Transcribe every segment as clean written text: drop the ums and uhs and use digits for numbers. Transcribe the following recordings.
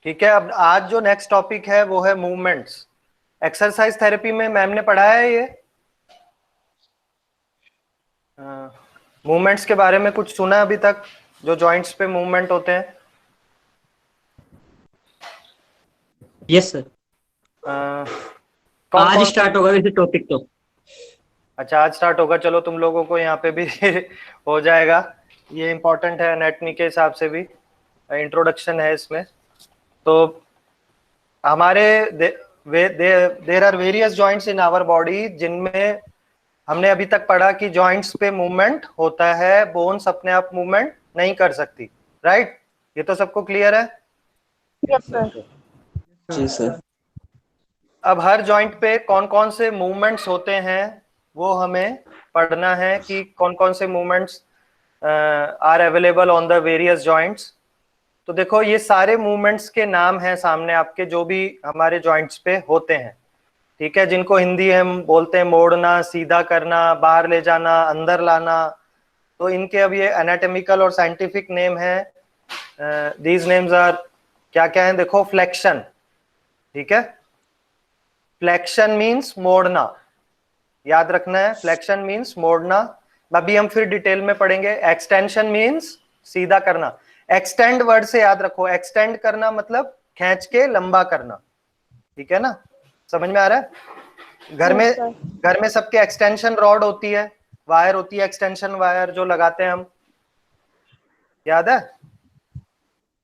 ठीक है, अब आज जो नेक्स्ट टॉपिक है वो है मूवमेंट्स। एक्सरसाइज थेरेपी में मैम ने पढ़ाया है ये मूवमेंट्स के बारे में कुछ सुना है अभी तक, जो जॉइंट्स पे मूवमेंट होते हैं? यस सर, कौन आज कौन? स्टार्ट होगा वैसे टॉपिक तो। अच्छा, आज स्टार्ट होगा, चलो तुम लोगों को यहाँ पे भी हो जाएगा। ये इम्पोर्टेंट है एनाटॉमी के हिसाब से भी, इंट्रोडक्शन है इसमें। तो हमारे there are various joints in our body, जिनमें हमने अभी तक पढ़ा कि जॉइंट्स पे मूवमेंट होता है, बोन्स अपने आप मूवमेंट नहीं कर सकती, राइट? ये तो सबको क्लियर है? Yes sir. जी सर। अब हर जॉइंट पे कौन कौन से मूवमेंट्स होते हैं वो हमें पढ़ना है, कि कौन कौन से movements are available on the various joints. तो देखो, ये सारे मूवमेंट्स के नाम हैं सामने आपके, जो भी हमारे जॉइंट्स पे होते हैं, ठीक है, जिनको हिंदी हम बोलते हैं मोड़ना, सीधा करना, बाहर ले जाना, अंदर लाना। तो इनके अब ये एनाटॉमिकल और साइंटिफिक नेम है। दीज नेम्स आर क्या क्या है, देखो, फ्लेक्शन, ठीक है, फ्लेक्शन मीन्स मोड़ना, याद रखना है, फ्लेक्शन मीन्स मोड़ना। अभी हम फिर डिटेल में पढ़ेंगे। एक्सटेंशन मीन्स सीधा करना। एक्सटेंड वर्ड से याद रखो, एक्सटेंड करना मतलब खींच के लंबा करना, ठीक है ना? समझ में आ रहा है? घर में सबके एक्सटेंशन रॉड होती है, वायर होती है, एक्सटेंशन वायर जो लगाते हैं हम, याद है?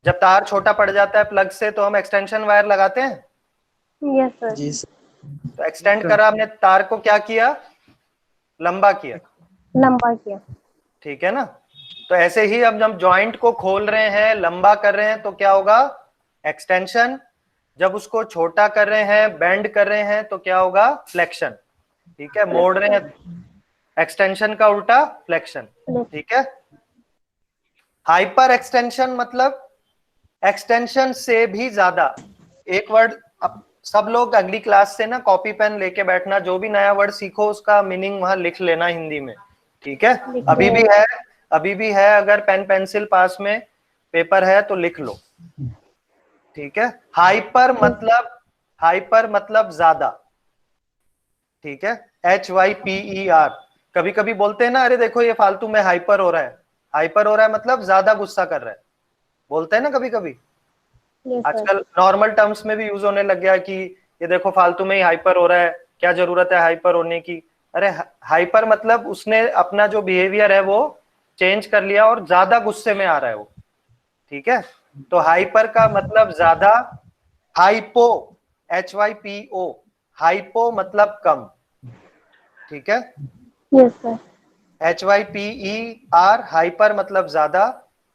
जब तार छोटा पड़ जाता है प्लग से तो हम एक्सटेंशन वायर लगाते हैं। Yes sir. जी सर। तो एक्सटेंड करा हमने, तार को क्या किया? लंबा किया, लंबा किया। ठीक है ना? तो ऐसे ही अब जब जॉइंट को खोल रहे हैं, लंबा कर रहे हैं, तो क्या होगा? एक्सटेंशन। जब उसको छोटा कर रहे हैं, बेंड कर रहे हैं, तो क्या होगा? फ्लेक्शन, ठीक है, मोड़ रहे हैं, एक्सटेंशन का उल्टा फ्लेक्शन, ठीक है। हाइपर एक्सटेंशन मतलब एक्सटेंशन से भी ज्यादा। एक वर्ड, अब सब लोग अगली क्लास से ना कॉपी पेन लेके बैठना, जो भी नया वर्ड सीखो उसका मीनिंग वहां लिख लेना हिंदी में, ठीक है? अभी भी है, अगर पेन पेंसिल पास में पेपर है तो लिख लो, ठीक है। हाइपर मतलब ज्यादा, ठीक है, HYPER। कभी कभी बोलते हैं ना, अरे देखो ये फालतू में हाइपर हो रहा है। हाइपर हो रहा है मतलब ज्यादा गुस्सा कर रहा है, बोलते हैं ना कभी कभी। आजकल नॉर्मल टर्म्स में भी यूज होने लग गया कि ये देखो फालतू में ही हाइपर हो रहा है, क्या जरूरत है हाइपर होने की। अरे हाइपर मतलब उसने अपना जो बिहेवियर है वो चेंज कर लिया और ज्यादा गुस्से में आ रहा है वो, ठीक है। तो हाइपर का मतलब ज्यादा। हाइपो, HYPO, हाइपो मतलब कम, ठीक है। Yes sir. HYPER हाइपर मतलब ज्यादा,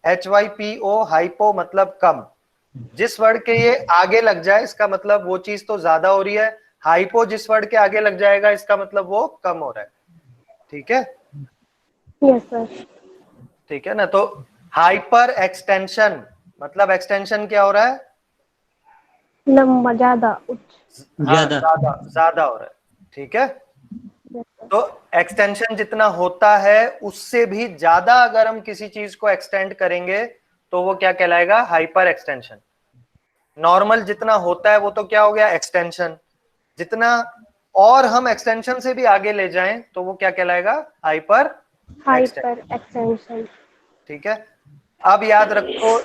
HYPO हाइपो मतलब कम। जिस वर्ड के ये आगे लग जाए इसका मतलब वो चीज तो ज्यादा हो रही है। हाइपो जिस वर्ड के आगे लग जाएगा इसका मतलब वो कम हो रहा है, ठीक है। Yes sir. ठीक है ना? तो हाइपर एक्सटेंशन मतलब एक्सटेंशन क्या हो रहा है? लंबा, ज्यादा, उच्च। हाँ, ज्यादा हो रहा है, ठीक है। तो एक्सटेंशन जितना होता है उससे भी ज्यादा अगर हम किसी चीज को एक्सटेंड करेंगे तो वो क्या कहलाएगा? Hyper extension. नॉर्मल जितना होता है वो तो क्या हो गया? एक्सटेंशन। जितना और हम एक्सटेंशन से भी आगे ले जाएं तो वो क्या कहलाएगा? Hyper extension. ठीक है। अब याद रखो,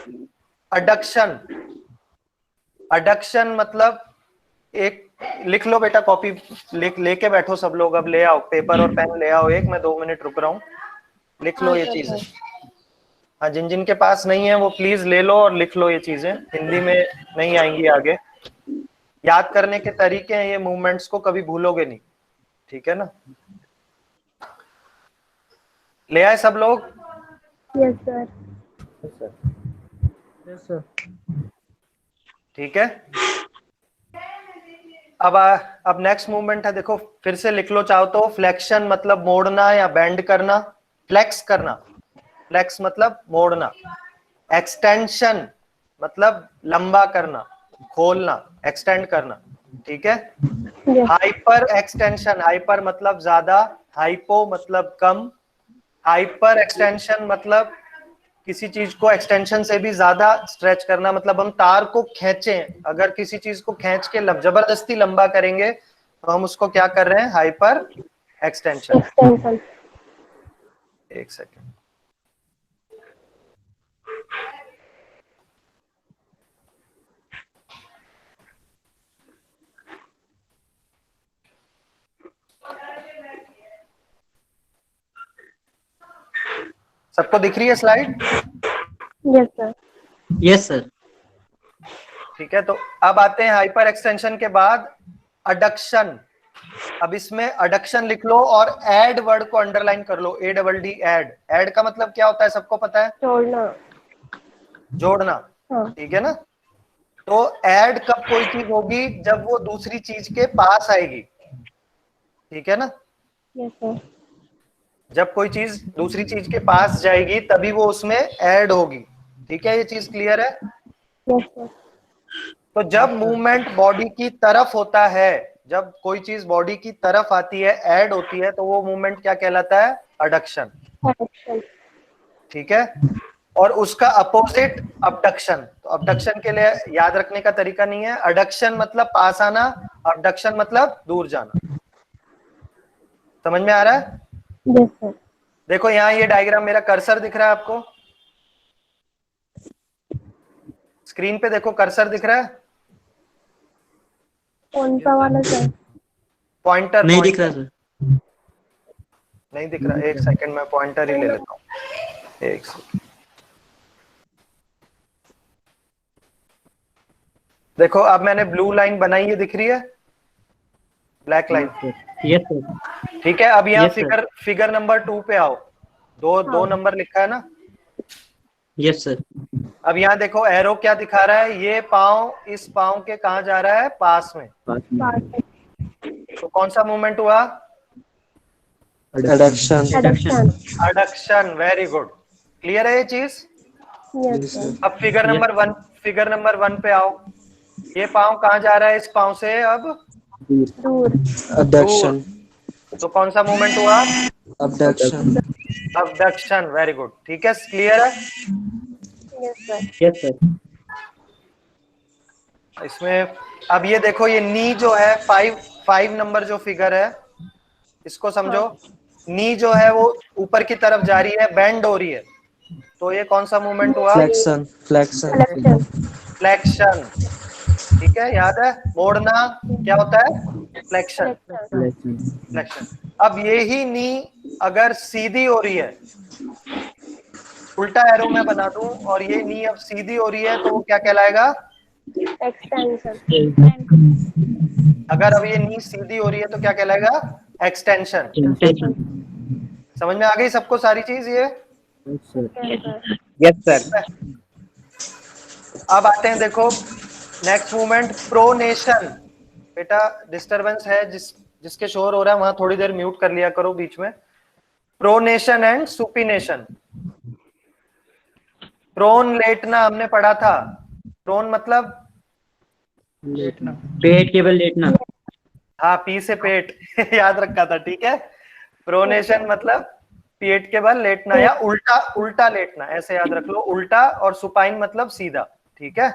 अडक्शन। अडक्शन मतलब एक, लिख लो बेटा, कॉपी लेके बैठो सब लोग, अब ले आओ पेपर और पेन ले आओ, मैं 2 मिनट रुक रहा हूँ, लिख लो ये चीजें। हाँ, जिन जिन के पास नहीं है वो प्लीज ले लो और लिख लो ये चीजें, हिंदी में नहीं आएंगी आगे। याद करने के तरीके हैं ये, मूवमेंट्स को कभी भूलोगे नहीं, ठीक है ना? ले आए सब लोग? Yes sir. Yes sir. ठीक है। अब नेक्स्ट मूवमेंट है, देखो फिर से लिख लो चाहो तो। फ्लेक्शन मतलब मोड़ना या बेंड करना, फ्लेक्स करना, फ्लेक्स मतलब मोड़ना। एक्सटेंशन मतलब लंबा करना, खोलना, एक्सटेंड करना, ठीक है। हाइपर एक्सटेंशन, हाइपर मतलब ज्यादा, हाइपो मतलब कम। हाइपर एक्सटेंशन मतलब किसी चीज को एक्सटेंशन से भी ज्यादा स्ट्रेच करना, मतलब हम तार को खींचें, अगर किसी चीज को खींच के जबरदस्ती लंबा करेंगे तो हम उसको क्या कर रहे हैं, हाइपर एक्सटेंशन। एक्सटेंशन। एक सेकेंड, सबको दिख रही है slide? Yes sir. Yes sir. ठीक है, तो अब आते हैं हाइपर एक्सटेंशन के बाद अडक्शन। अब इसमें अडक्शन लिख लो और एड वर्ड को अंडरलाइन कर लो, ADD एड। एड का मतलब क्या होता है, सबको पता है? जोड़ना। जोड़ना। हाँ। ठीक है ना? तो ऐड कब कोई चीज होगी, जब वो दूसरी चीज के पास आएगी। ठीक है ना? Yes sir. जब कोई चीज दूसरी चीज के पास जाएगी तभी वो उसमें ऐड होगी। ठीक है, ये चीज क्लियर है? Yes sir. तो जब मूवमेंट बॉडी की तरफ होता है, जब कोई चीज बॉडी की तरफ आती है, ऐड होती है, तो वो मूवमेंट क्या कहलाता है, अडक्शन। एडक्शन। ठीक है, और उसका अपोजिट अबडक्शन। तो अबडक्शन के लिए याद रखने का तरीका नहीं है, अडक्शन मतलब पास आना, अबडक्शन मतलब दूर जाना। समझ में आ रहा है? Yes sir. देखो यहाँ ये डायग्राम, मेरा कर्सर दिख रहा है आपको स्क्रीन पे? देखो कर्सर दिख रहा है, कौन सा वाला सर? पॉइंटर। नहीं दिख रहा सर। नहीं दिख रहा, एक सेकंड मैं पॉइंटर ही ले लेता हूँ, एक सेकंड। देखो अब मैंने ब्लू लाइन बनाई है, दिख रही है? Black line. Yes sir. ठीक है, अब यहाँ Yes, sir. फिगर नंबर 2 पे आओ। दो हाँ। नंबर लिखा है ना? Yes sir. अब यहाँ देखो एरो क्या दिखा रहा है, ये पांव इस पांव के कहा जा रहा है, पास में। पास। तो कौन सा मूवमेंट हुआ? Adduction. Adduction. Adduction. Very good, clear है ये चीज? Yes sir. अब फिगर नंबर वन पे आओ। ये पांव कहाँ जा रहा है, इस पांव से अब दूर। अबडक्शन। तो कौन सा मूवमेंट हुआ? अबडक्शन। अबडक्शन। वेरी गुड, ठीक है, क्लियर है? Yes sir. Yes sir. इसमें अब ये देखो, ये नी जो है, 5 नंबर जो फिगर है, इसको समझो। नी जो है वो ऊपर की तरफ जा रही है, बेंड हो रही है, तो ये कौन सा मूवमेंट हुआ? फ्लेक्शन। फ्लेक्शन। फ्लेक्शन। फ्लेक्शन। ठीक है, याद है? मोड़ना क्या होता है? फ्लेक्शन। फ्लेक्शन। फ्लेक्शन। अब ये ही नी अगर सीधी हो रही है, उल्टा एरो मैं बना दूं और ये नी अब सीधी हो रही है, तो वो क्या कहलाएगा? एक्सटेंशन। अगर अब ये नी सीधी हो रही है तो क्या कहलाएगा? एक्सटेंशन। समझ में आ गई सबको सारी चीज ये? Yes sir. अब आते हैं, देखो नेक्स्ट मूवमेंट, प्रोनेशन। बेटा डिस्टरबेंस है, जिसके शोर हो रहा है वहां थोड़ी देर म्यूट कर लिया करो बीच में। Pronation and supination. प्रोन लेटना हमने पढ़ा था। प्रोन मतलब लेटना। पेट केवल लेटना। हाँ, पी से पेट याद रखा था, ठीक है। प्रोनेशन मतलब पेट के बल लेटना या उल्टा लेटना, ऐसे याद रख लो। उल्टा, और सुपाइन मतलब सीधा। ठीक है,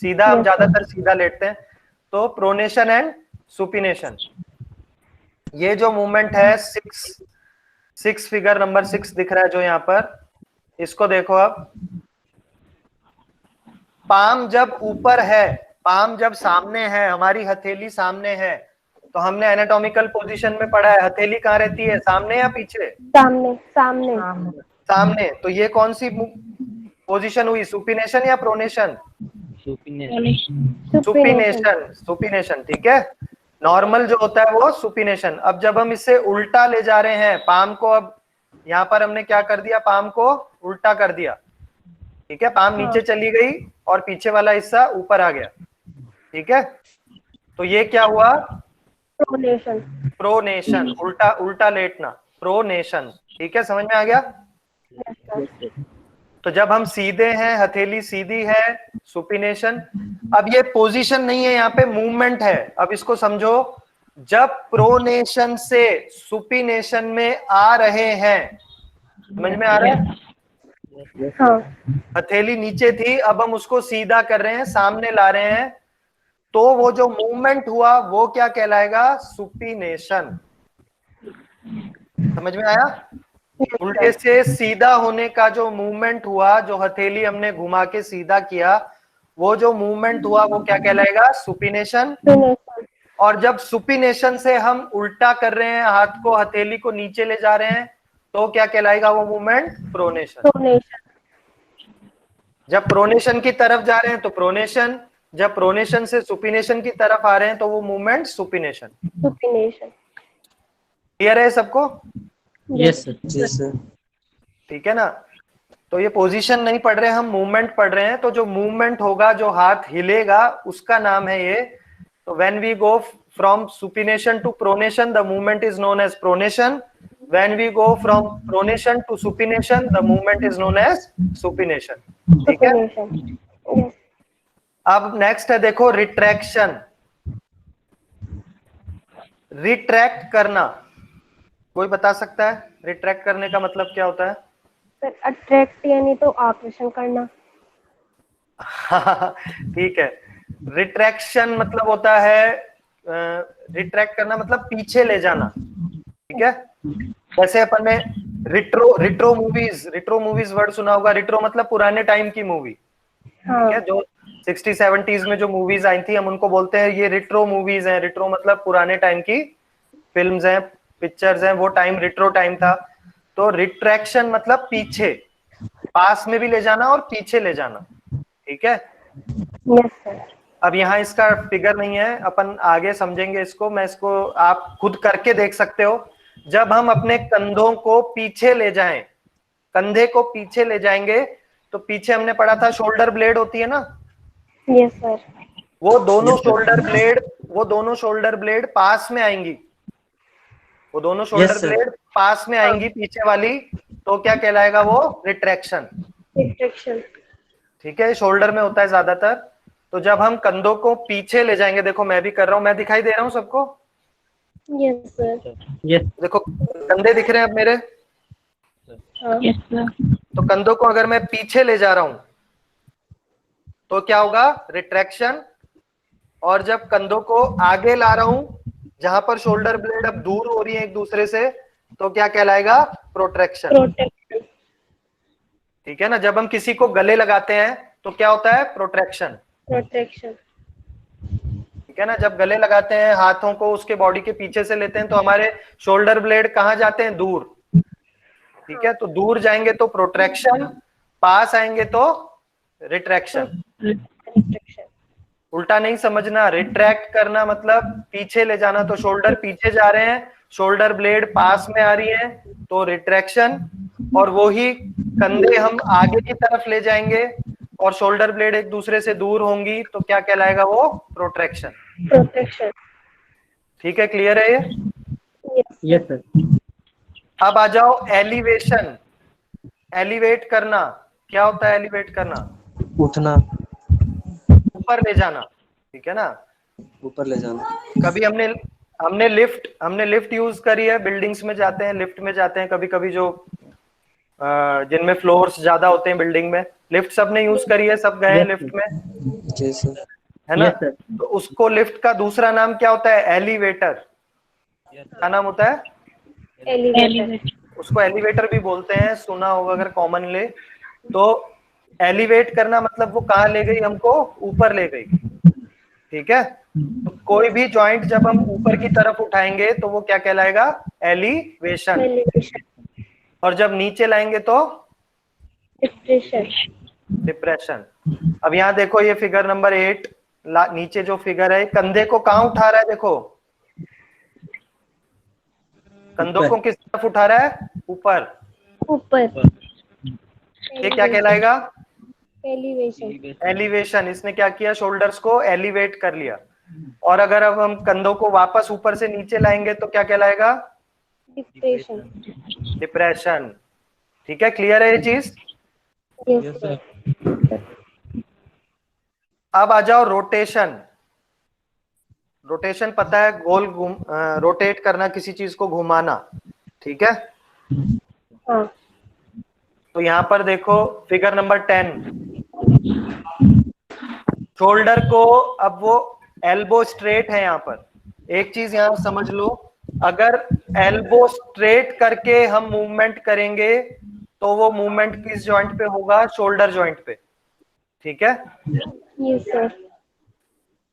सीधा, हम ज्यादातर सीधा लेटते हैं। तो प्रोनेशन एंड सुपिनेशन, ये जो मूवमेंट है, सिक्स फिगर नंबर 6 दिख रहा है जो यहाँ पर, इसको देखो। अब पाम जब ऊपर है, पाम जब सामने है, हमारी हथेली सामने है, तो हमने एनाटॉमिकल पोजीशन में पढ़ा है, हथेली कहाँ रहती है, सामने या पीछे? सामने। सामने। सामने। तो ये कौन सी पोजीशन हुई, सुपिनेशन या प्रोनेशन? सुपिनेशन। सुपिनेशन, ठीक है। नॉर्मल जो होता है वो सुपिनेशन। अब जब हम इसे उल्टा ले जा रहे हैं पाम को, अब यहाँ पर हमने क्या कर दिया, पाम को उल्टा कर दिया। ठीक है, पाम नीचे चली गई और पीछे वाला हिस्सा ऊपर आ गया। ठीक है, तो ये क्या हुआ? प्रोनेशन। प्रोनेशन, उल्टा लेटना, प्रोनेशन। ठीक है, समझ में आ गया? तो जब हम सीधे हैं, हथेली सीधी है, सुपिनेशन। अब ये पोजीशन नहीं है, यहाँ पे मूवमेंट है। अब इसको समझो, जब प्रोनेशन से सुपिनेशन में आ रहे हैं, समझ में आ रहा है? हाँ, हथेली नीचे थी, अब हम उसको सीधा कर रहे हैं, सामने ला रहे हैं, तो वो जो मूवमेंट हुआ वो क्या कहलाएगा? सुपिनेशन। समझ में आया? yes, उल्टे sir. से सीधा होने का जो मूवमेंट हुआ, जो हथेली हमने घुमा के सीधा किया, वो जो मूवमेंट हुआ वो क्या कहलाएगा? सुपिनेशन। Supination. और जब सुपिनेशन से हम उल्टा कर रहे हैं, हाथ को, हथेली को नीचे ले जा रहे हैं, तो क्या कहलाएगा वो मूवमेंट? प्रोनेशन। Pronation. जब प्रोनेशन की तरफ जा रहे हैं तो प्रोनेशन, जब प्रोनेशन से सुपिनेशन की तरफ आ रहे हैं तो वो मूवमेंट सुपिनेशन। Supination. क्लियर है सबको? Yes sir. Yes. जी सर। ठीक है ना? तो ये पोजीशन नहीं पढ़ रहे, हम मूवमेंट पढ़ रहे हैं। तो जो मूवमेंट होगा, जो हाथ हिलेगा, उसका नाम है ये। तो when we go from supination to pronation, the movement is known as pronation. When we go from pronation to supination, the movement is known as supination. ठीक है? Supination. Yes. अब नेक्स्ट है, देखो, रिट्रैक्शन। रिट्रैक्ट करना, कोई बता सकता है रिट्रैक्ट करने का मतलब क्या होता है? सर, अट्रैक्ट यानी तो आकर्षण करना। ठीक है। रिट्रैक्शन मतलब होता है, रिट्रैक्ट करना मतलब पीछे ले जाना। ठीक है? जैसे अपन ने रिट्रो मूवीज वर्ड सुना होगा। रिट्रो मतलब पुराने टाइम की मूवी। हाँ, ठीक है? जो 60-70s में जो मूवीज आई थी, हम उनको बोलते हैं ये रिट्रो मूवीज हैं। रिट्रो मतलब पुराने टाइम की फिल्म्स हैं, पिक्चर्स हैं, वो टाइम रिट्रो टाइम था। तो रिट्रैक्शन मतलब पीछे, पास में भी ले जाना और पीछे ले जाना। ठीक है? Yes sir. अब यहाँ इसका फिगर नहीं है, अपन आगे समझेंगे इसको। मैं इसको, आप खुद करके देख सकते हो। जब हम अपने कंधों को पीछे ले जाएं, कंधे को पीछे ले जाएंगे, तो पीछे हमने पढ़ा था शोल्डर ब्लेड होती है ना, यस सर। वो दोनों शोल्डर ब्लेड पास में आएंगी। वो दोनों शोल्डर sir. ब्लेड पास में आएंगी, पीछे वाली। तो क्या कहलाएगा वो? रिट्रैक्शन। रिट्रैक्शन। ठीक है? शोल्डर में होता है ज्यादातर। तो जब हम कंधों को पीछे ले जाएंगे, देखो मैं भी कर रहा हूं, मैं दिखाई दे रहा हूं सबको? Yes sir. यस। देखो कंधे दिख रहे हैं अब मेरे? हाँ, यस सर। तो कंधों को अगर मैं पीछे ले जा रहा हूं तो क्या होगा? रिट्रैक्शन। और जब कंधों को आगे ला रहा हूं, जहां पर शोल्डर ब्लेड अब दूर हो रही है एक दूसरे से, तो क्या कहलाएगा? प्रोट्रैक्शन। प्रोटेक्शन। ठीक है ना? जब हम किसी को गले लगाते हैं तो क्या होता है? प्रोट्रैक्शन। प्रोटेक्शन। ठीक है ना? जब गले लगाते हैं, हाथों को उसके बॉडी के पीछे से लेते हैं, तो हमारे शोल्डर ब्लेड कहाँ जाते हैं? दूर। ठीक है? तो दूर जाएंगे तो प्रोट्रैक्शन, पास आएंगे तो रिट्रैक्शन। रिट्रैक्शन। उल्टा नहीं समझना। रिट्रैक्ट करना मतलब पीछे ले जाना, तो शोल्डर पीछे जा रहे हैं, शोल्डर ब्लेड पास में आ रही है, तो रिट्रैक्शन। और वो ही कंधे हम आगे की तरफ ले जाएंगे और शोल्डर ब्लेड एक दूसरे से दूर होंगी, तो क्या कहलाएगा वो? प्रोट्रैक्शन। प्रोटेक्शन। ठीक है? क्लियर है ये? यस। Yes sir. अब आ जाओ एलिवेशन। एलिवेट करना क्या होता है? एलिवेट करना उठना, ऊपर ले जाना। ठीक है ना? ऊपर ले जाना। कभी हमने लिफ्ट यूज करी है। बिल्डिंग्स में जाते हैं, लिफ्ट में जाते हैं कभी कभी, जो जिनमें फ्लोर्स ज्यादा होते हैं बिल्डिंग में, लिफ्ट सबने यूज करी है, सब गए हैं लिफ्ट में, जी सर। है ना? Yes sir. तो उसको, लिफ्ट का दूसरा नाम क्या होता है? एलिवेटर। क्या नाम होता है? एलिवेटर। उसको एलिवेटर भी बोलते हैं, सुना होगा अगर कॉमनली। तो एलिवेट करना मतलब वो कहाँ ले गई? हमको ऊपर ले गई। ठीक है? तो कोई भी जॉइंट जब हम ऊपर की तरफ उठाएंगे तो वो क्या कहलाएगा? एलिवेशन। एलिवेशन। और जब नीचे लाएंगे तो डिप्रेशन। डिप्रेशन। अब यहाँ देखो, ये फिगर नंबर 8, नीचे जो फिगर है, कंधे को कहाँ उठा रहा है? देखो, कंधों को किस तरफ उठा रहा है? ऊपर। ऊपर। ये क्या कहलाएगा? एलिवेशन। एलिवेशन। इसने क्या किया? शोल्डर्स को एलिवेट कर लिया। और अगर अब हम कंधों को वापस ऊपर से नीचे लाएंगे तो क्या कहलाएगा? डिप्रेशन। डिप्रेशन। ठीक है? क्लियर है ये चीज? Yes sir. अब आ जाओ रोटेशन। रोटेशन पता है, गोल रोटेट करना, किसी चीज को घुमाना। ठीक है? हाँ, तो यहाँ पर देखो फिगर नंबर 10, शोल्डर को, अब वो एल्बो स्ट्रेट है यहाँ पर। एक चीज यहाँ समझ लो, अगर एल्बो स्ट्रेट करके हम मूवमेंट करेंगे तो वो मूवमेंट किस जॉइंट पे होगा? शोल्डर जॉइंट पे। ठीक है, यस सर।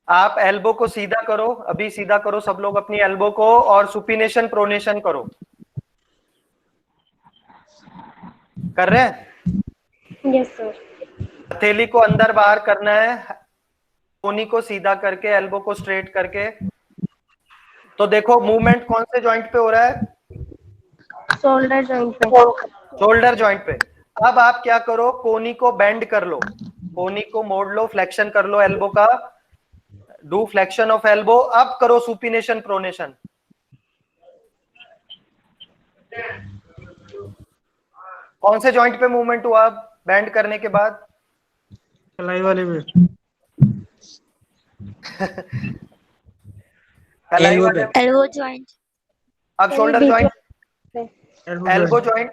आप एल्बो को सीधा करो, अभी सीधा करो सब लोग अपनी एल्बो को, और सुपिनेशन प्रोनेशन करो। कर रहे हैं? Yes sir. हथेली को अंदर बाहर करना है, कोनी को सीधा करके, एल्बो को स्ट्रेट करके। तो देखो मूवमेंट कौन से जॉइंट पे हो रहा है? शोल्डर जॉइंट पे। शोल्डर जॉइंट पे। अब आप क्या करो, कोनी को बेंड कर लो, कोनी को मोड़ लो, फ्लेक्शन कर लो एल्बो का, डू फ्लेक्शन ऑफ एल्बो। अब करो सुपिनेशन प्रोनेशन। कौन से जॉइंट पे मूवमेंट हुआ बैंड करने के बाद? कलाई वाले में। कलाई वाले, एल्बो जॉइंट। अब shoulder joint, elbow joint. Joint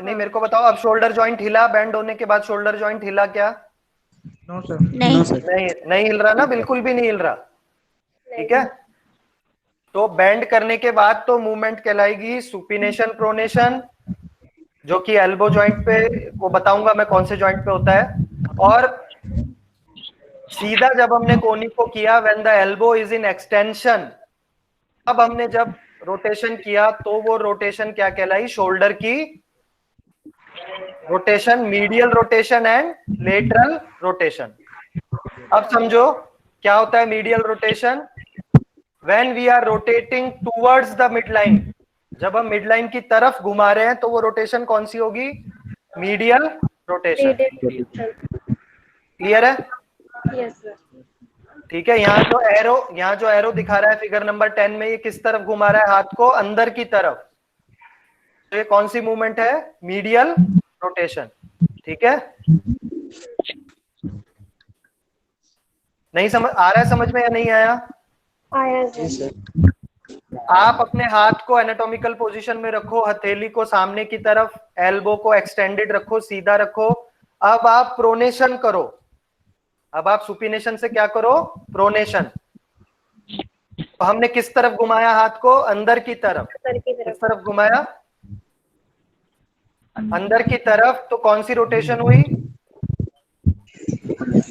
नहीं, मेरे को बताओ, अब शोल्डर जॉइंट हिला बैंड होने के बाद? शोल्डर जॉइंट हिला क्या? No sir. नहीं। No sir. नहीं, नहीं हिल रहा ना, बिल्कुल भी नहीं हिल रहा। ठीक है, तो बैंड करने के बाद तो मूवमेंट कहलाएगी सुपिनेशन प्रोनेशन, जो कि एल्बो जॉइंट पे, वो बताऊंगा मैं कौन से जॉइंट पे होता है। और सीधा जब हमने कोनी को किया, when the elbow is in extension, अब हमने जब रोटेशन किया तो वो रोटेशन क्या कहलाई? शोल्डर की rotation, medial rotation and lateral rotation. अब समझो क्या होता है medial rotation? When we are rotating towards the mid line, जब हम मिड लाइन की तरफ घुमा रहे हैं तो वो रोटेशन कौन सी होगी? Medial rotation. क्लियर है? Yes sir. ठीक है, यहाँ जो एरो दिखा रहा है फिगर नंबर 10 में, ये किस तरफ घुमा रहा है हाथ को? अंदर की तरफ। तो ये कौन सी मूवमेंट है? Medial rotation. ठीक है, नहीं समझ आ रहा है? समझ में या नहीं आया? आया जी सर। सर। आप अपने हाथ को एनाटॉमिकल पोजीशन में रखो, हथेली को सामने की तरफ, एल्बो को एक्सटेंडेड रखो, सीधा रखो। अब आप प्रोनेशन करो। अब आप सुपिनेशन से क्या करो? प्रोनेशन। तो हमने किस तरफ घुमाया हाथ को? अंदर की तरफ। सर की किस तरफ। तरफ घुमाया? अंदर की तरफ। तो कौन सी रोटेशन हुई?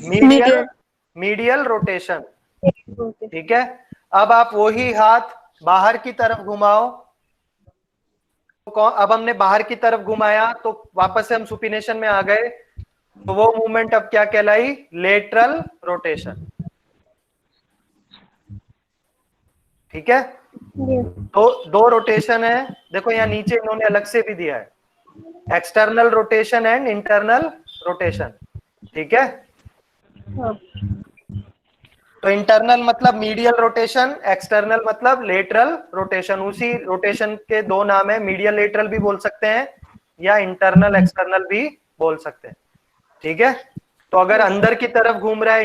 Medial, medial rotation. ठीक है, अब आप वही हाथ बाहर की तरफ घुमाओ। तो अब हमने बाहर की तरफ घुमाया तो वापस से हम सुपिनेशन में आ गए, तो वो मूवमेंट अब क्या कहलाई? Lateral rotation. ठीक है, तो दो रोटेशन है, देखो यहाँ नीचे इन्होंने अलग से भी दिया है, external rotation and internal rotation. ठीक है, तो इंटरनल मतलब मीडियल रोटेशन, एक्सटर्नल मतलब लेटरल रोटेशन। उसी रोटेशन के दो नाम है, मीडियल लेटरल भी बोल सकते हैं या इंटरनल एक्सटर्नल भी बोल सकते हैं। ठीक है, तो अगर अंदर की तरफ घूम रहा है,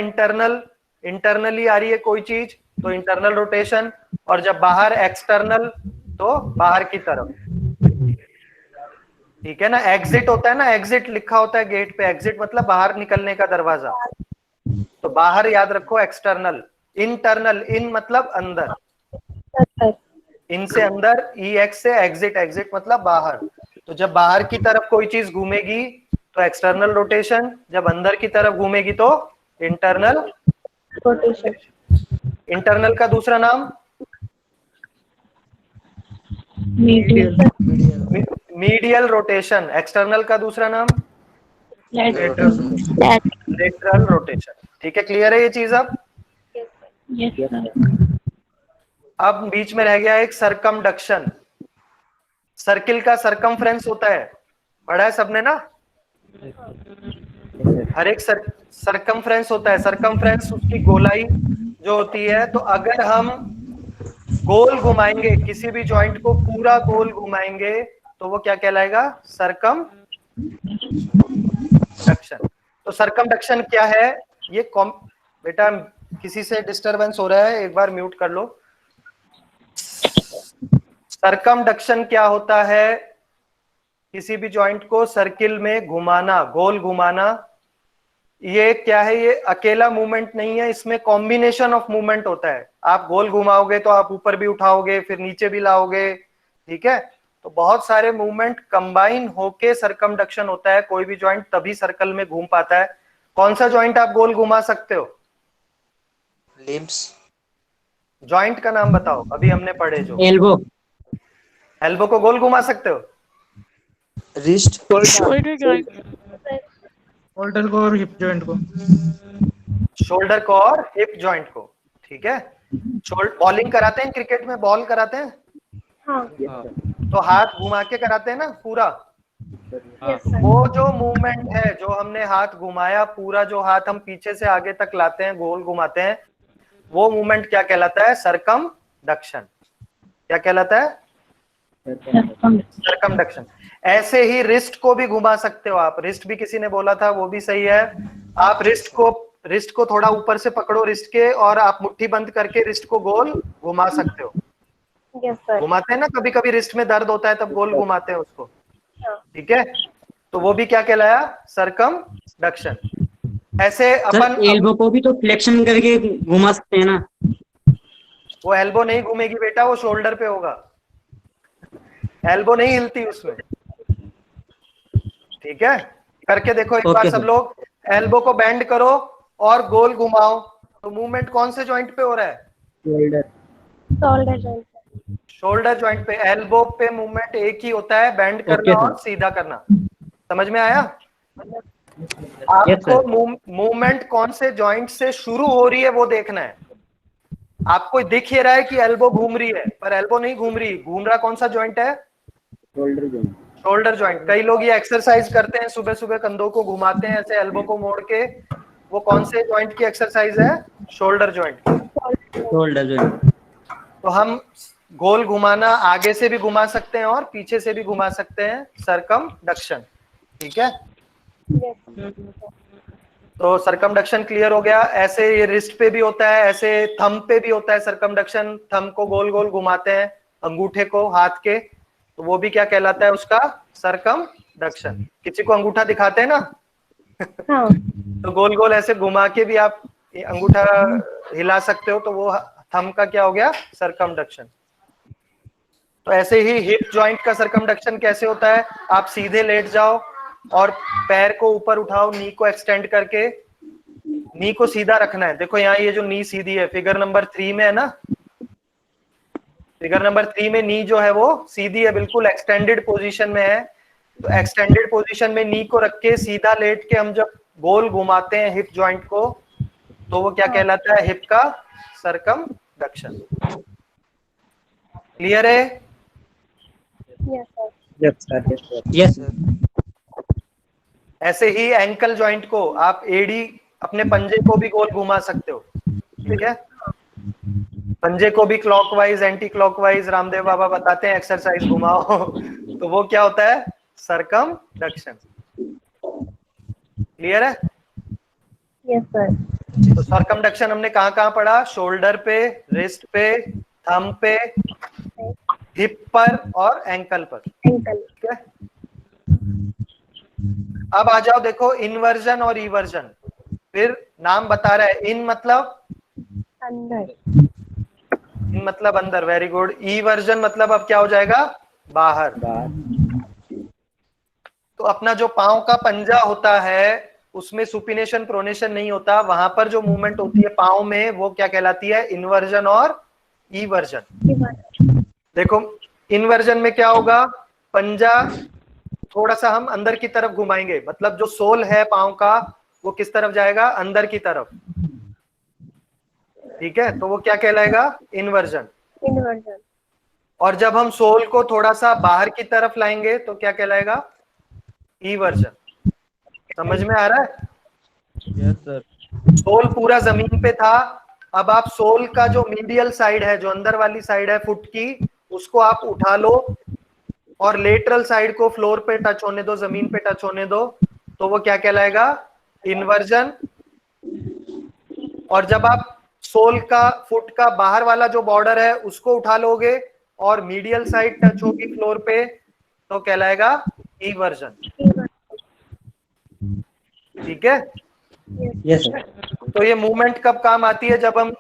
इंटरनली आ रही है कोई चीज, तो इंटरनल रोटेशन, और जब बाहर एक्सटर्नल तो बाहर की तरफ। ठीक है ना, एग्जिट होता है ना, एग्जिट लिखा होता है गेट पे, एग्जिट मतलब बाहर निकलने का दरवाजा, तो बाहर याद रखो एक्सटर्नल। इंटरनल, इन मतलब अंदर, इन से अंदर, ई एक्स से एग्जिट, एग्जिट मतलब बाहर। तो जब बाहर की तरफ कोई चीज घूमेगी तो एक्सटर्नल रोटेशन, जब अंदर की तरफ घूमेगी तो इंटरनल रोटेशन। इंटरनल का दूसरा नाम मीडियल रोटेशन, एक्सटर्नल का दूसरा नाम लेटरल रोटेशन। ठीक है, क्लियर है ये चीज? अब बीच में रह गया एक सरकमडक्शन। सर्किल का सरकमफ्रेंस होता है, पढ़ा है सबने ना? हर एक सरकमफ्रेंस होता है, सरकमफ्रेंस उसकी गोलाई जो होती है। तो अगर हम गोल घुमाएंगे किसी भी जॉइंट को, पूरा गोल घुमाएंगे, तो वो क्या कहलाएगा? सरकमडक्शन। तो सरकमडक्शन क्या है? ये बेटा किसी से डिस्टरबेंस हो रहा है, एक बार म्यूट कर लो। सरकमडक्शन क्या होता है? किसी भी जॉइंट को सर्किल में घुमाना, गोल घुमाना, ये क्या है, ये अकेला मूवमेंट नहीं है, इसमें कॉम्बिनेशन ऑफ मूवमेंट होता है। आप गोल घुमाओगे तो आप ऊपर भी उठाओगे, फिर नीचे भी लाओगे, ठीक है। तो बहुत सारे मूवमेंट कंबाइन होके सरकमडक्शन होता है। कोई भी जॉइंट तभी सर्कल में घूम पाता है। कौन सा जॉइंट आप गोल घुमा सकते हो? लिम्स। जॉइंट का नाम बताओ, अभी हमने पढ़े जो। एल्बो। एल्बो को गोल घुमा सकते हो? रिस्ट। शोल्डर को और हिप जॉइंट को। शोल्डर को और हिप जॉइंट को, ठीक है। बॉलिंग कराते हैं क्रिकेट में, बॉल कराते हैं हाँ। तो हाथ घुमा के कराते हैं ना पूरा। Yes sir. वो जो मूवमेंट है, जो हमने हाथ घुमाया पूरा, जो हाथ हम पीछे से आगे तक लाते हैं, गोल घुमाते हैं, वो मूवमेंट क्या कहलाता है? सरकमडक्शन। क्या कहलाता है? सरकमडक्शन। ऐसे ही रिस्ट को भी घुमा सकते हो आप। रिस्ट भी किसी ने बोला था, वो भी सही है। आप रिस्ट को थोड़ा ऊपर से पकड़ो रिस्ट के, और आप मुट्ठी बंद करके रिस्ट को गोल घुमा सकते हो। Yes sir. घुमाते हैं ना, कभी कभी रिस्ट में दर्द होता है तब गोल घुमाते हैं उसको, ठीक है। तो वो भी क्या कहलाया? सरकमडक्शन। ऐसे अपन एल्बो को भी तो फ्लेक्शन करके घुमा सकते हैं ना। वो एल्बो नहीं घूमेगी बेटा, वो शोल्डर पे होगा। एल्बो नहीं हिलती उसमें, ठीक है। करके देखो एक बार सब लोग। एल्बो को बेंड करो और गोल घुमाओ, तो मूवमेंट कौन से जॉइंट पे हो रहा है? Shoulder joint. शोल्डर जॉइंट पे। एल्बो पे मूवमेंट एक ही होता है, बेंड करना और सीधा करना। समझ में आया? आपको मूवमेंट कौन से जॉइंट से शुरू हो रही है वो देखना है। आपको दिख ही रहा है कि एल्बो घूम रही है, पर एल्बो नहीं घूम रही। घूम रहा कौन सा जॉइंट है? Shoulder joint. Shoulder joint. कई लोग ये एक्सरसाइज करते हैं, सुबह सुबह कंधों को घुमाते हैं ऐसे एल्बो को मोड़ के। वो कौन से जॉइंट की एक्सरसाइज है? Shoulder joint. Shoulder joint. तो हम गोल घुमाना आगे से भी घुमा सकते हैं और पीछे से भी घुमा सकते हैं, सरकमडक्शन, ठीक है। तो सरकमडक्शन क्लियर हो गया। ऐसे ये रिस्ट पे भी होता है, ऐसे थंब पे भी होता है सरकमडक्शन। थंब को गोल गोल घुमाते हैं, अंगूठे को हाथ के, तो वो भी क्या कहलाता है? उसका सरकमडक्शन। किसी को अंगूठा दिखाते हैं ना हाँ। तो गोल गोल ऐसे घुमा के भी आप अंगूठा हिला सकते हो, तो वो थंब का क्या हो गया? सरकमडक्शन। तो ऐसे ही हिप जॉइंट का सरकमडक्शन कैसे होता है? आप सीधे लेट जाओ और पैर को ऊपर उठाओ, नी को एक्सटेंड करके। नी को सीधा रखना है। देखो यहाँ ये जो नी सीधी है, फिगर नंबर 3 में है ना, फिगर नंबर 3 में नी जो है वो सीधी है, बिल्कुल एक्सटेंडेड पोजीशन में है। तो एक्सटेंडेड पोजीशन में नी को रख के सीधा लेट के हम जब गोल घुमाते हैं हिप जॉइंट को, तो वो क्या कहलाता है? हिप का सरकमडक्शन। क्लियर है? Yes sir. यस। ऐसे ही एंकल जॉइंट को आप एडी, अपने पंजे को भी गोल घुमा सकते हो, ठीक है। पंजे को भी clockwise anti clockwise Ramdev Baba बताते हैं एक्सरसाइज घुमाओ तो वो क्या होता है? सरकमडक्शन। क्लियर है? Yes sir. तो सरकमडक्शन हमने कहाँ कहाँ पढ़ा? शोल्डर पे, रिस्ट पे, थंब पे, हिप पर और एंकल पर, एंकल। ठीक है। अब आ जाओ, देखो इन्वर्जन और इवर्जन। फिर नाम बता रहा है, इन मतलब अंदर। इन मतलब अंदर, वेरी गुड। इवर्जन मतलब अब क्या हो जाएगा? बाहर। तो अपना जो पांव का पंजा होता है उसमें सुपिनेशन प्रोनेशन नहीं होता, वहां पर जो मूवमेंट होती है पांव में वो क्या कहलाती है? इन्वर्जन और इवर्जन। देखो इन्वर्जन में क्या होगा? पंजा थोड़ा सा हम अंदर की तरफ घुमाएंगे, मतलब जो सोल है पांव का वो किस तरफ जाएगा? अंदर की तरफ, ठीक है। तो वो क्या कहलाएगा? इन्वर्जन। इन्वर्जन। और जब हम सोल को थोड़ा सा बाहर की तरफ लाएंगे तो क्या कहलाएगा? इवर्जन। समझ में आ रहा है? Yes sir. सोल पूरा जमीन पे था, अब आप सोल का जो मीडियल साइड है, जो अंदर वाली साइड है फुट की, उसको आप उठा लो और लेटरल साइड को फ्लोर पे टच होने दो, जमीन पे टच होने दो, तो वो क्या कहलाएगा? इन्वर्जन। और जब आप सोल का, फुट का बाहर वाला जो बॉर्डर है उसको उठा लोगे और मीडियल साइड टच होगी फ्लोर पे, तो कहलाएगा इवर्जन। ठीक है, यस सर। तो ये मूवमेंट कब काम आती है? जब हम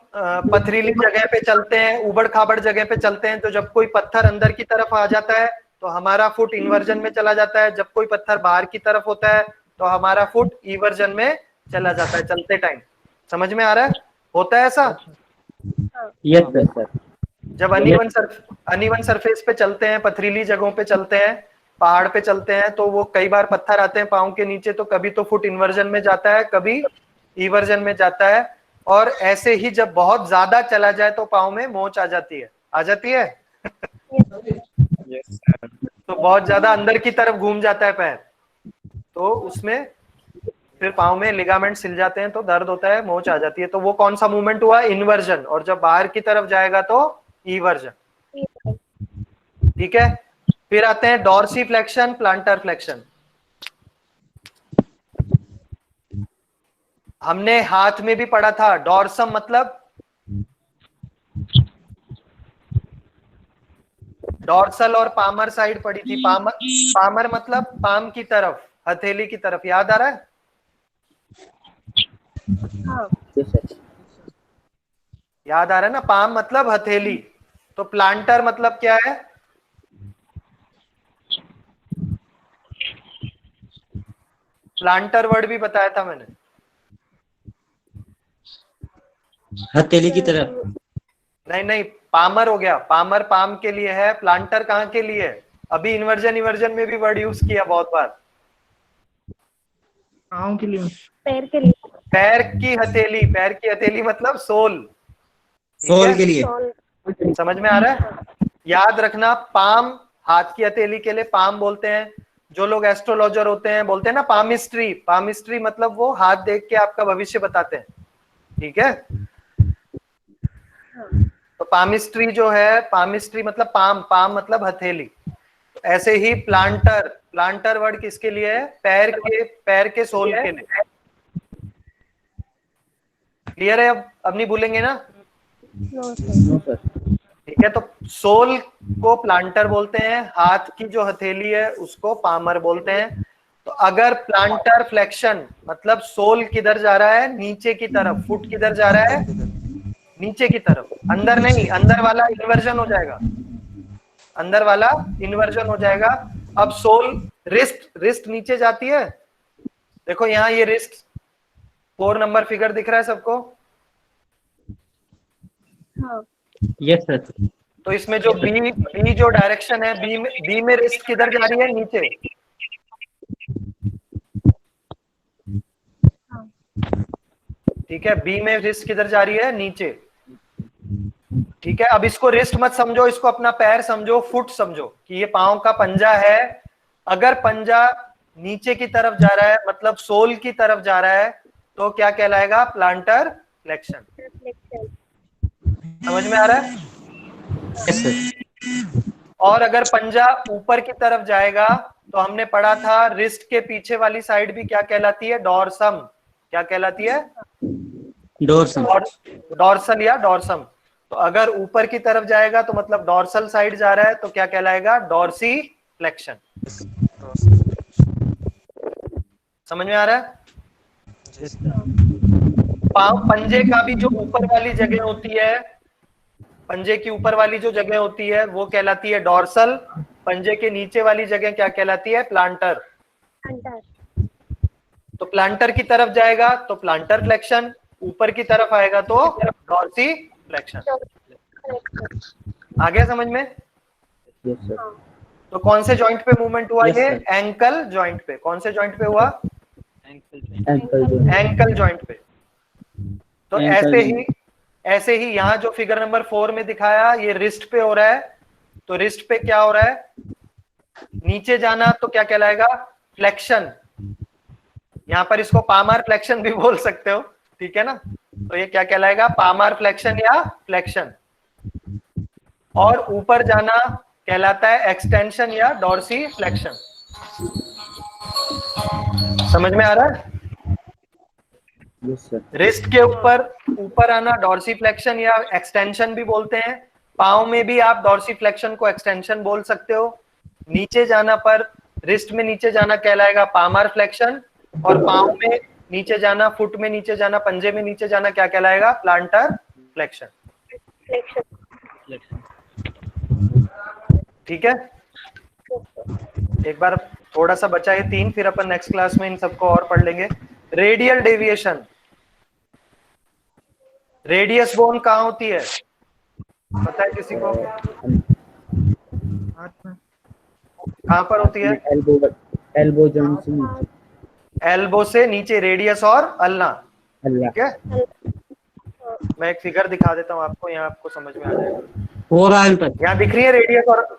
पथरीली जगह पे चलते हैं, उबड़ खाबड़ जगह पे चलते हैं, तो जब कोई पत्थर अंदर की तरफ आ जाता है तो हमारा फुट इन्वर्जन में चला जाता है, जब कोई पत्थर बाहर की तरफ होता है तो हमारा फुट इवर्जन में चला जाता है चलते टाइम। समझ में आ रहा है? होता है ऐसा? Yes sir. जब अनइवन सरफेस पे चलते हैं, पथरीली जगहों पे चलते हैं, पहाड़ पे चलते हैं, तो वो कई बार पत्थर आते हैं पाँव के नीचे, तो कभी तो फुट इन्वर्जन में जाता है, कभी इवर्जन में जाता है। और ऐसे ही जब बहुत ज्यादा चला जाए तो पाँव में मोच आ जाती है। आ जाती है? तो बहुत ज्यादा अंदर की तरफ घूम जाता है पैर, तो उसमें फिर पाँव में लिगामेंट सिल जाते हैं, तो दर्द होता है, मोच आ जाती है। तो वो कौन सा मूवमेंट हुआ? इन्वर्जन। और जब बाहर की तरफ जाएगा तो इवर्जन। ठीक है, फिर आते हैं डॉर्सी फ्लेक्शन, प्लांटर फ्लेक्शन। हमने हाथ में भी पढ़ा था, डॉर्सम मतलब डॉर्सल और पामर साइड पढ़ी थी। पामर मतलब पाम की तरफ, हथेली की तरफ। याद आ रहा है? याद आ रहा है ना? पाम मतलब हथेली। तो प्लांटर मतलब क्या है? प्लांटर वर्ड भी बताया था मैंने। हथेली की तरफ। नहीं, पामर हो गया। पामर पाम के लिए है, प्लांटर कहाँ के लिए है? अभी इन्वर्जन में भी वर्ड यूज किया बहुत बार। पाँव के लिए, पैर के लिए, पैर की हथेली मतलब सोल। सोल के लिए। समझ में आ रहा है? याद रखना, पाम हाथ की हथेली के लिए पाम बोलते हैं। जो लोग एस्ट्रोलॉजर होते हैं बोलते हैं ना पामिस्ट्री। पामिस्ट्री मतलब वो हाथ देख के आपका भविष्य बताते हैं। ठीक है, तो पामिस्ट्री जो है, पामिस्ट्री मतलब पाम मतलब हथेली। तो ऐसे ही प्लांटर वर्ड किसके लिए है? पैर के सोल के लिए। क्लियर है? अब नहीं भूलेंगे ना? ठीक है, तो सोल को प्लांटर बोलते हैं, हाथ की जो हथेली है उसको पामर बोलते हैं। तो अगर प्लांटर फ्लेक्शन मतलब सोल किधर जा रहा है? नीचे की तरफ। फुट किधर जा रहा है? नीचे की तरफ, अंदर नहीं। अंदर वाला इन्वर्जन हो जाएगा, अंदर वाला इन्वर्जन हो जाएगा। अब सोल, रिस्ट नीचे जाती है। देखो यहाँ ये रिस्ट 4 नंबर फिगर दिख रहा है सबको? Yes sir. तो इसमें जो बी जो डायरेक्शन है, बी में रिस्ट किधर जा रही है? नीचे। ठीक है, बी में रिस्ट किधर जा रही है? नीचे। ठीक है, अब इसको रिस्ट मत समझो, इसको अपना पैर समझो, फुट समझो कि ये पांव का पंजा है। अगर पंजा नीचे की तरफ जा रहा है मतलब सोल की तरफ जा रहा है, तो क्या कहलाएगा? Planter flexion. समझ में आ रहा है? Yes sir. और अगर पंजा ऊपर की तरफ जाएगा तो हमने पढ़ा था रिस्ट के पीछे वाली साइड भी क्या कहलाती है? डॉर्सम। क्या कहलाती है? डोर्सम। डॉर्सल या डॉर्सम। तो अगर ऊपर की तरफ जाएगा तो मतलब डॉर्सल साइड जा रहा है, तो क्या कहलाएगा? Dorsiflexion. समझ में आ रहा है? पंजे का भी जो ऊपर वाली जगह होती है, पंजे की ऊपर वाली जो जगह होती है वो कहलाती है डॉर्सल। पंजे के नीचे वाली जगह क्या कहलाती है? प्लांटर। तो प्लांटर की तरफ जाएगा तो प्लांटर फ्लेक्शन, ऊपर की तरफ आएगा तो डॉर्सी फ्लेक्शन। आ गया समझ में? Yes sir. तो कौन से जॉइंट पे मूवमेंट हुआ? Yes, ये sir. एंकल जॉइंट पे। कौन से जॉइंट पे हुआ? एंकल। एंकल जॉइंट पे। तो Ankle ऐसे ही यहाँ जो फिगर नंबर 4 में दिखाया, ये रिस्ट पे हो रहा है। तो रिस्ट पे क्या हो रहा है? नीचे जाना, तो क्या कहलाएगा? फ्लेक्शन। यहाँ पर इसको पामार फ्लेक्शन भी बोल सकते हो, ठीक है ना? तो ये क्या कहलाएगा? पामार फ्लेक्शन या फ्लेक्शन। और ऊपर जाना कहलाता है एक्सटेंशन या डॉर्सी फ्लेक्शन। समझ में आ रहा है? Yes sir. रिस्ट के ऊपर आना डॉर्सी फ्लेक्शन या एक्सटेंशन भी बोलते हैं। पाँव में भी आप डॉर्सी फ्लेक्शन को एक्सटेंशन बोल सकते हो। नीचे जाना पर रिस्ट में नीचे जाना कहलाएगा पामार फ्लेक्शन, और पाँव में नीचे जाना, फुट में नीचे जाना, पंजे में नीचे जाना क्या कहलाएगा? Planter flexion. ठीक है, एक बार थोड़ा सा बचा है 3, फिर अपन नेक्स्ट क्लास में इन सबको और पढ़ लेंगे। रेडियल डेविएशन, रेडियस बोन कहाँ होती है पता है किसी को? हाथ में। कहाँ पर होती है? एल्बो जॉइंट से नीचे, एल्बो से नीचे, रेडियस और अल्ना। अल्लाह। ठीक है, मैं एक फिगर दिखा देता हूँ आपको, यहाँ आपको समझ में आ जाएगा। फोर आर्म तक। यहाँ दिख रही है रेडियस और,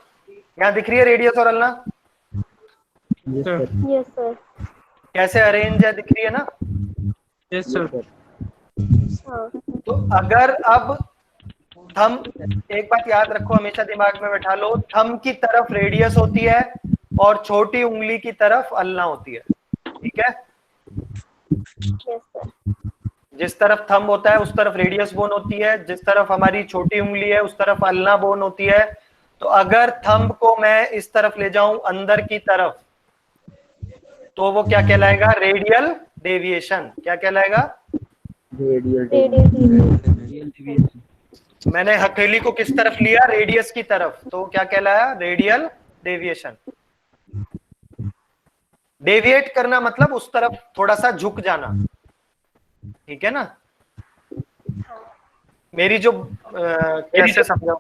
यहाँ दिख रही है रेडियस और ulna, yes sir, yes sir. कैसे अरेंज है, दिख रही है ना? Yes sir. हाँ तो अगर अब थंब, एक बात याद रखो, हमेशा दिमाग में बैठा लो, थंब की तरफ रेडियस होती है और छोटी उंगली की तरफ अल्ना होती है। ठीक है, यस सर। जिस तरफ थंब होता है उस तरफ रेडियस बोन होती है, जिस तरफ हमारी छोटी उंगली है उस तरफ अल्ना बोन होती है। तो अगर थंब को मैं इस तरफ ले जाऊं अंदर की तरफ, तो वो क्या कहलाएगा? Radial deviation. क्या कहलाएगा? रेडियल रेडियल मैंने हथेली को किस तरफ लिया? रेडियस की तरफ, तो क्या कहलाया? Radial deviation. डेविएट करना मतलब उस तरफ थोड़ा सा झुक जाना। ठीक है ना? मेरी जो कैसे समझाऊं,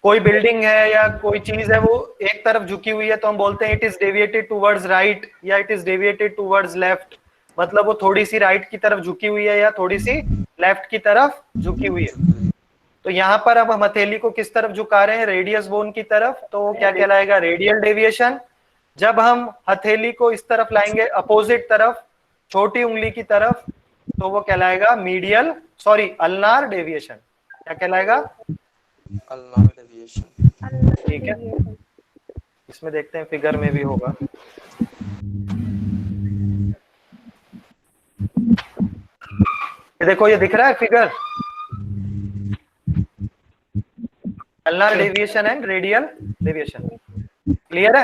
कोई बिल्डिंग है या कोई चीज है वो एक तरफ झुकी हुई है तो हम बोलते हैं it is deviated towards right या it is deviated towards left, मतलब वो थोड़ी सी राइट की तरफ झुकी हुई है या थोड़ी सी लेफ्ट की तरफ झुकी हुई है। तो यहाँ पर अब हम हथेली को किस तरफ झुका रहे हैं? रेडियस बोन की तरफ, तो क्या कहलाएगा? Radial deviation. जब हम हथेली को इस तरफ लाएंगे अपोजिट तरफ, छोटी उंगली की तरफ, तो वो कहलाएगा मीडियल, सॉरी अल्नार डेविएशन। क्या कहलाएगा? Ulnar deviation. ठीक है, इसमें देखते हैं फिगर में भी होगा। ये देखो, ये दिख रहा है figure, ulnar deviation and radial deviation. Clear है?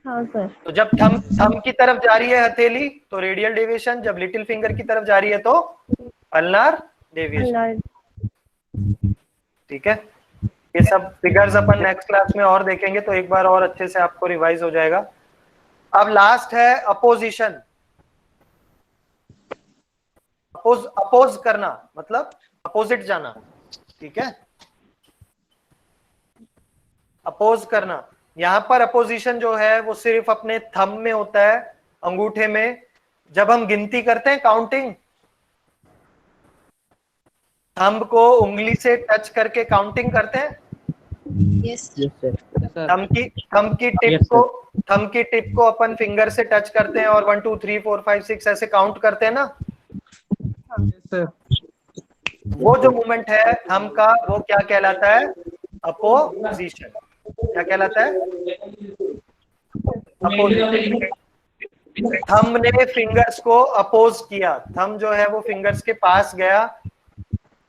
हाँ सर। तो जब थंब की तरफ जा रही है हथेली तो रेडियल डेविएशन, जब लिटिल फिंगर की तरफ जा रही है तो अल्नार डेविएशन। ठीक है, ये सब फिगर्स अपन नेक्स्ट क्लास में और देखेंगे, तो एक बार और अच्छे से आपको रिवाइज हो जाएगा। अब लास्ट है अपोजिशन। अपोज करना मतलब अपोजिट जाना। ठीक है, अपोज करना। यहां पर अपोजिशन जो है वो सिर्फ अपने थंब में होता है, अंगूठे में। जब हम गिनती करते हैं, काउंटिंग, थंब को उंगली से टच करके काउंटिंग करते हैं। यस सर, थंब की टिप को अपन फिंगर से टच करते हैं और 1 2 3 4 5 6 ऐसे काउंट करते हैं ना। Yes sir. वो जो मूवमेंट है थंब का, वो क्या कहलाता है? अपोजिशन। क्या कहलाता है? अपोजिशन। थंब ने फिंगर्स को अपोज किया, थंब जो है वो फिंगर्स के पास गया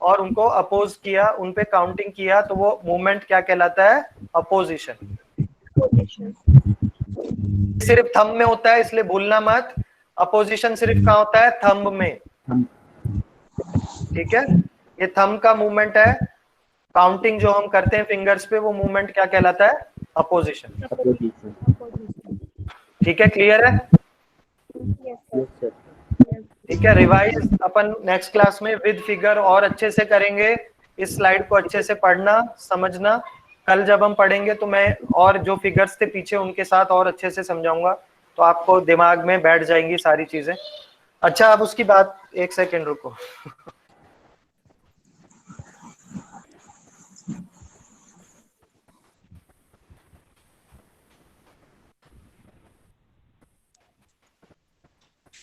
और उनको अपोज किया, उन पे काउंटिंग किया, तो वो मूवमेंट क्या कहलाता है? अपोजिशन। सिर्फ थंब में होता है, इसलिए भूलना मत। अपोजिशन सिर्फ कहाँ होता है? थंब में। ठीक है, ये थंब का मूवमेंट है। काउंटिंग जो हम करते हैं फिंगर्स पे, वो मूवमेंट क्या कहलाता है? अपोजिशन। ठीक है, क्लियर है? Yes sir. ठीक है, रिवाइज अपन नेक्स्ट क्लास में विद फिगर और अच्छे से करेंगे। इस स्लाइड को अच्छे से पढ़ना, समझना। कल जब हम पढ़ेंगे तो मैं और जो फिगर्स थे पीछे उनके साथ और अच्छे से समझाऊंगा, तो आपको दिमाग में बैठ जाएंगी सारी चीजें। अच्छा, अब उसकी बात, एक सेकंड रुको।